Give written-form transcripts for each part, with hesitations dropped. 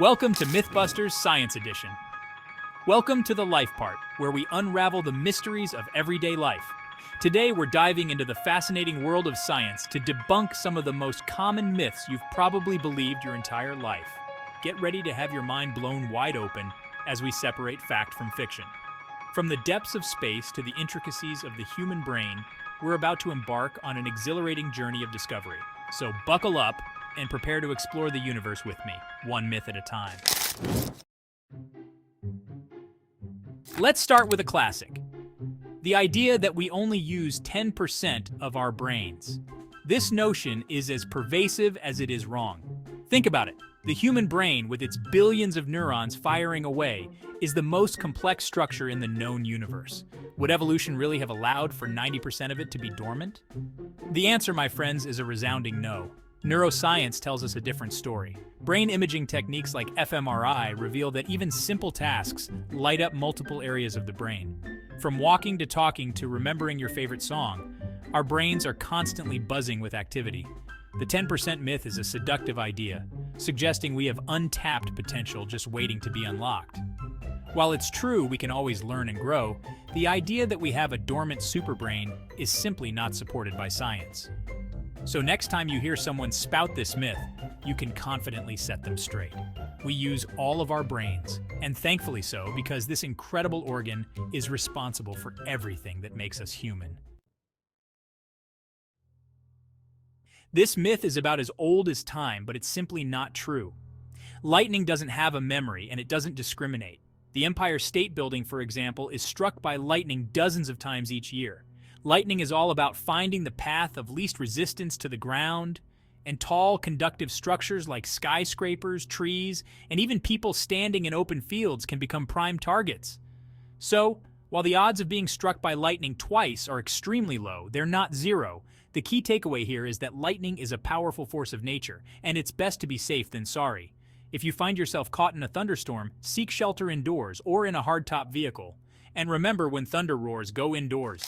Welcome to Mythbusters Science Edition. Welcome to the life part, where we unravel the mysteries of everyday life. Today, we're diving into the fascinating world of science to debunk some of the most common myths you've probably believed your entire life. Get ready to have your mind blown wide open as we separate fact from fiction. From the depths of space to the intricacies of the human brain, we're about to embark on an exhilarating journey of discovery. So buckle up and prepare to explore the universe with me, one myth at a time. Let's start with a classic. The idea that we only use 10% of our brains. This notion is as pervasive as it is wrong. Think about it. The human brain, with its billions of neurons firing away, is the most complex structure in the known universe. Would evolution really have allowed for 90% of it to be dormant? The answer, my friends, is a resounding no. Neuroscience tells us a different story. Brain imaging techniques like fMRI reveal that even simple tasks light up multiple areas of the brain. From walking to talking to remembering your favorite song, our brains are constantly buzzing with activity. The 10% myth is a seductive idea, suggesting we have untapped potential just waiting to be unlocked. While it's true we can always learn and grow, the idea that we have a dormant superbrain is simply not supported by science. So next time you hear someone spout this myth, you can confidently set them straight. We use all of our brains, and thankfully so, because this incredible organ is responsible for everything that makes us human. This myth is about as old as time, but it's simply not true. Lightning doesn't have a memory, and it doesn't discriminate. The Empire State Building, for example, is struck by lightning dozens of times each year. Lightning is all about finding the path of least resistance to the ground, and tall, conductive structures like skyscrapers, trees, and even people standing in open fields can become prime targets. So, while the odds of being struck by lightning twice are extremely low, they're not zero. The key takeaway here is that lightning is a powerful force of nature, and it's best to be safe than sorry. If you find yourself caught in a thunderstorm, seek shelter indoors or in a hardtop vehicle. And remember, when thunder roars, go indoors.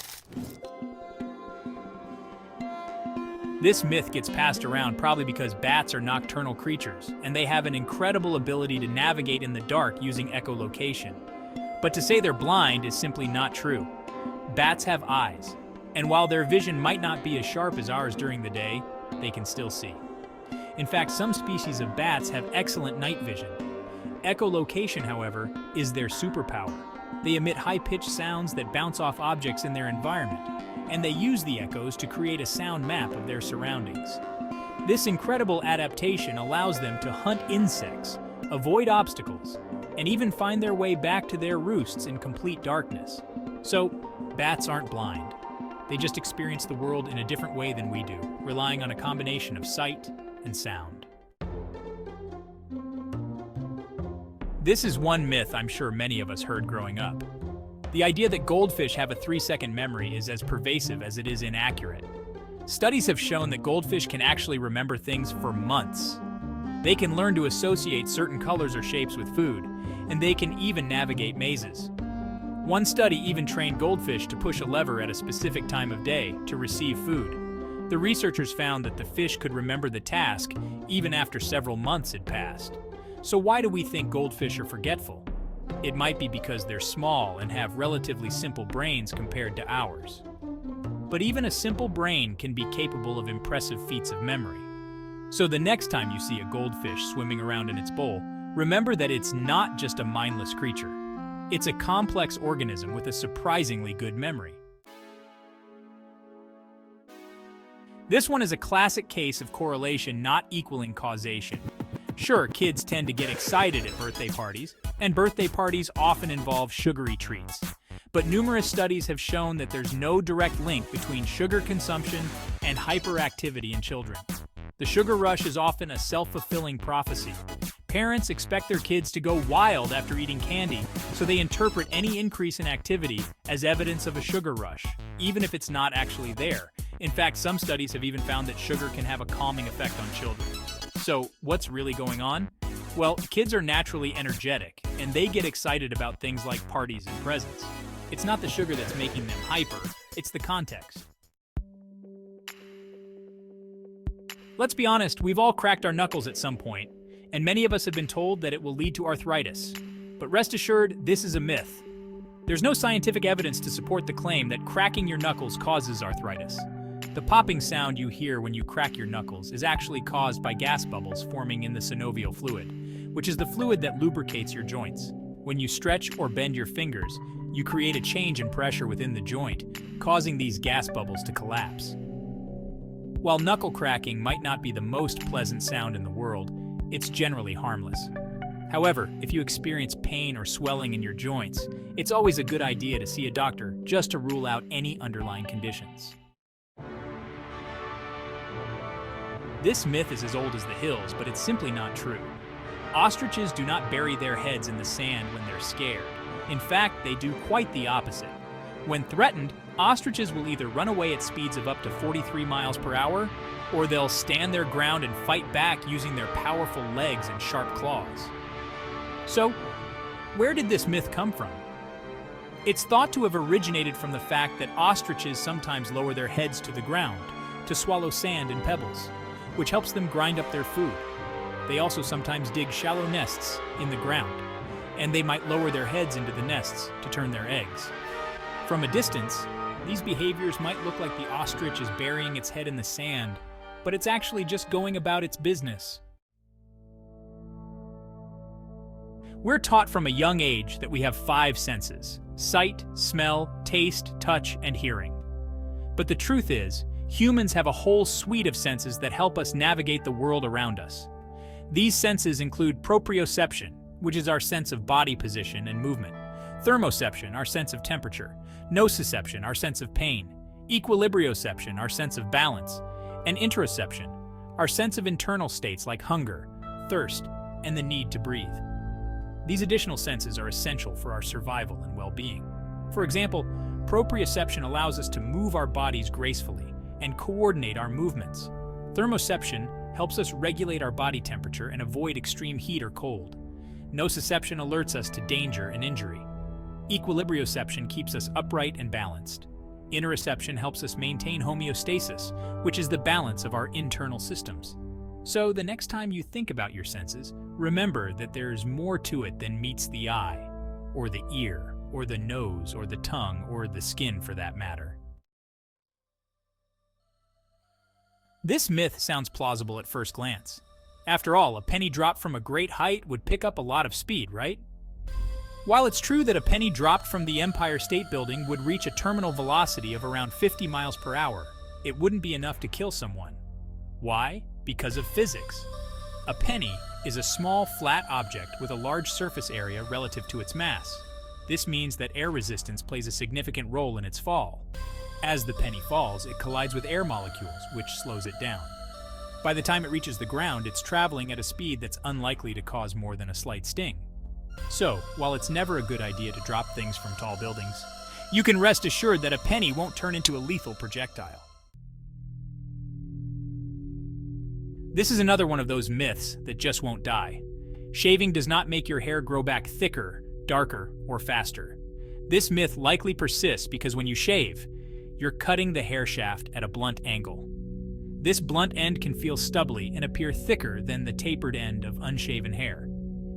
This myth gets passed around probably because bats are nocturnal creatures, and they have an incredible ability to navigate in the dark using echolocation. But to say they're blind is simply not true. Bats have eyes, and while their vision might not be as sharp as ours during the day, they can still see. In fact, some species of bats have excellent night vision. Echolocation, however, is their superpower. They emit high-pitched sounds that bounce off objects in their environment, and they use the echoes to create a sound map of their surroundings. This incredible adaptation allows them to hunt insects, avoid obstacles, and even find their way back to their roosts in complete darkness. So, bats aren't blind. They just experience the world in a different way than we do, relying on a combination of sight and sound. This is one myth I'm sure many of us heard growing up. The idea that goldfish have a 3-second memory is as pervasive as it is inaccurate. Studies have shown that goldfish can actually remember things for months. They can learn to associate certain colors or shapes with food, and they can even navigate mazes. One study even trained goldfish to push a lever at a specific time of day to receive food. The researchers found that the fish could remember the task even after several months had passed. So why do we think goldfish are forgetful? It might be because they're small and have relatively simple brains compared to ours. But even a simple brain can be capable of impressive feats of memory. So the next time you see a goldfish swimming around in its bowl, remember that it's not just a mindless creature. It's a complex organism with a surprisingly good memory. This one is a classic case of correlation not equaling causation. Sure, kids tend to get excited at birthday parties, and birthday parties often involve sugary treats. But numerous studies have shown that there's no direct link between sugar consumption and hyperactivity in children. The sugar rush is often a self-fulfilling prophecy. Parents expect their kids to go wild after eating candy, so they interpret any increase in activity as evidence of a sugar rush, even if it's not actually there. In fact, some studies have even found that sugar can have a calming effect on children. So, what's really going on? Well, kids are naturally energetic, and they get excited about things like parties and presents. It's not the sugar that's making them hyper, it's the context. Let's be honest, we've all cracked our knuckles at some point, and many of us have been told that it will lead to arthritis. But rest assured, this is a myth. There's no scientific evidence to support the claim that cracking your knuckles causes arthritis. The popping sound you hear when you crack your knuckles is actually caused by gas bubbles forming in the synovial fluid, which is the fluid that lubricates your joints. When you stretch or bend your fingers, you create a change in pressure within the joint, causing these gas bubbles to collapse. While knuckle cracking might not be the most pleasant sound in the world, it's generally harmless. However, if you experience pain or swelling in your joints, it's always a good idea to see a doctor just to rule out any underlying conditions. This myth is as old as the hills, but it's simply not true. Ostriches do not bury their heads in the sand when they're scared. In fact, they do quite the opposite. When threatened, ostriches will either run away at speeds of up to 43 miles per hour, or they'll stand their ground and fight back using their powerful legs and sharp claws. So, where did this myth come from? It's thought to have originated from the fact that ostriches sometimes lower their heads to the ground to swallow sand and pebbles, which helps them grind up their food. They also sometimes dig shallow nests in the ground, and they might lower their heads into the nests to turn their eggs. From a distance, these behaviors might look like the ostrich is burying its head in the sand, but it's actually just going about its business. We're taught from a young age that we have 5 senses: sight, smell, taste, touch, and hearing. But the truth is, humans have a whole suite of senses that help us navigate the world around us. These senses include proprioception, which is our sense of body position and movement; thermoception, our sense of temperature; nociception, our sense of pain; equilibrioception, our sense of balance; and interoception, our sense of internal states like hunger, thirst, and the need to breathe. These additional senses are essential for our survival and well-being. For example, proprioception allows us to move our bodies gracefully and coordinate our movements. Thermoception helps us regulate our body temperature and avoid extreme heat or cold. Nociception alerts us to danger and injury. Equilibrioception keeps us upright and balanced. Interoception helps us maintain homeostasis, which is the balance of our internal systems. So the next time you think about your senses, remember that there's more to it than meets the eye, or the ear, or the nose, or the tongue, or the skin for that matter. This myth sounds plausible at first glance. After all, a penny dropped from a great height would pick up a lot of speed, right? While it's true that a penny dropped from the Empire State Building would reach a terminal velocity of around 50 miles per hour, it wouldn't be enough to kill someone. Why? Because of physics. A penny is a small, flat object with a large surface area relative to its mass. This means that air resistance plays a significant role in its fall. As the penny falls, it collides with air molecules, which slows it down. By the time it reaches the ground, it's traveling at a speed that's unlikely to cause more than a slight sting. So, while it's never a good idea to drop things from tall buildings, you can rest assured that a penny won't turn into a lethal projectile. This is another one of those myths that just won't die. Shaving does not make your hair grow back thicker, darker, or faster. This myth likely persists because when you shave, you're cutting the hair shaft at a blunt angle. This blunt end can feel stubbly and appear thicker than the tapered end of unshaven hair.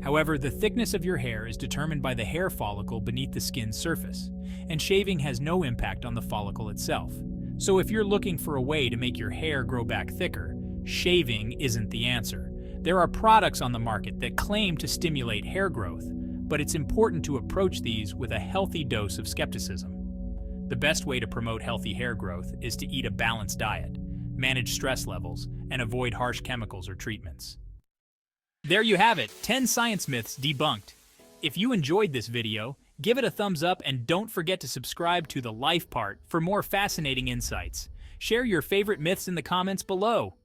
However, the thickness of your hair is determined by the hair follicle beneath the skin's surface, and shaving has no impact on the follicle itself. So if you're looking for a way to make your hair grow back thicker, shaving isn't the answer. There are products on the market that claim to stimulate hair growth, but it's important to approach these with a healthy dose of skepticism. The best way to promote healthy hair growth is to eat a balanced diet, manage stress levels, and avoid harsh chemicals or treatments. There you have it, 10 science myths debunked. If you enjoyed this video, give it a thumbs up and don't forget to subscribe to The Life Part for more fascinating insights. Share your favorite myths in the comments below.